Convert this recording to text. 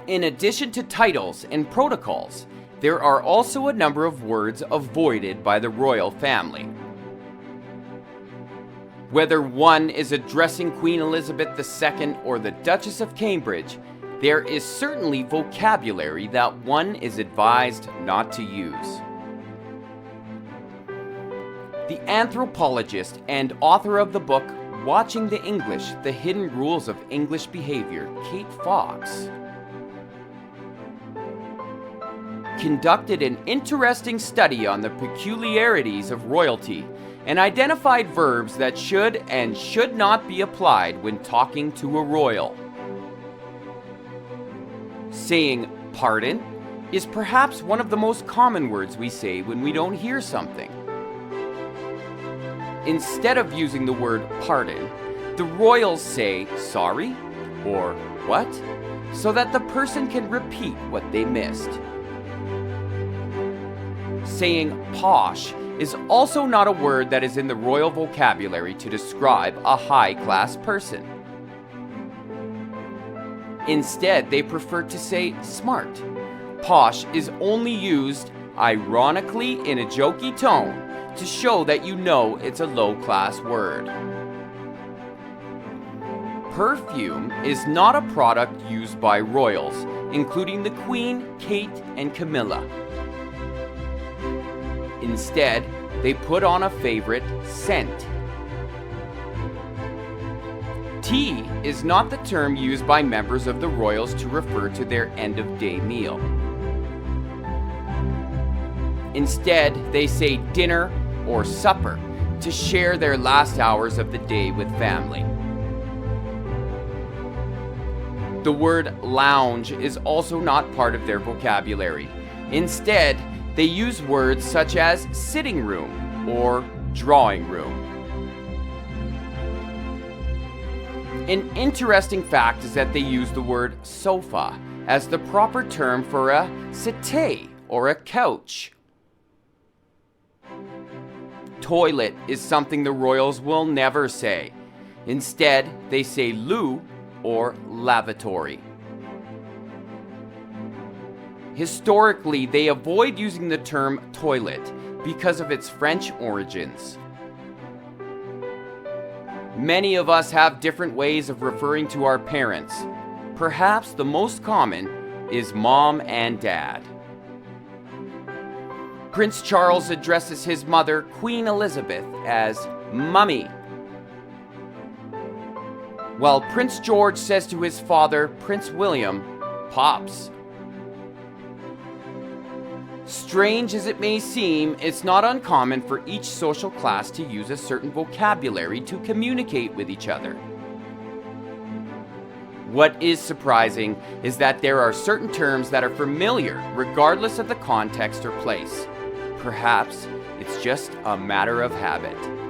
In addition to titles and protocols, there are also a number of words avoided by the royal family. Whether one is addressing Queen Elizabeth II or the Duchess of Cambridge, there is certainly vocabulary that one is advised not to use. The anthropologist and author of the book Watching the English, The Hidden Rules of English Behavior, Kate Fox, conducted an interesting study on the peculiarities of royalty and identified verbs that should and should not be applied when talking to a royal. Saying pardon is perhaps one of the most common words we say when we don't hear something. Instead of using the word pardon, the royals say sorry or what, so that the person can repeat what they missed. Saying posh is also not a word that is in the royal vocabulary to describe a high-class person. Instead, they prefer to say smart. Posh is only used, ironically in a jokey tone, to show that you know it's a low-class word. Perfume is not a product used by royals, including the Queen, Kate, and Camilla. Instead, they put on a favorite scent. Tea is not the term used by members of the royals to refer to their end-of-day meal. Instead, they say dinner or supper to share their last hours of the day with family. The word lounge is also not part of their vocabulary. Instead, they use words such as sitting room or drawing room. An interesting fact is that they use the word sofa as the proper term for a settee or a couch. Toilet is something the royals will never say. Instead, they say loo or lavatory. Historically, they avoid using the term toilet because of its French origins. Many of us have different ways of referring to our parents. Perhaps the most common is mom and dad. Prince Charles addresses his mother, Queen Elizabeth, as Mummy, while Prince George says to his father, Prince William, Pops. Strange as it may seem, it's not uncommon for each social class to use a certain vocabulary to communicate with each other. What is surprising is that there are certain terms that are familiar regardless of the context or place. Perhaps it's just a matter of habit.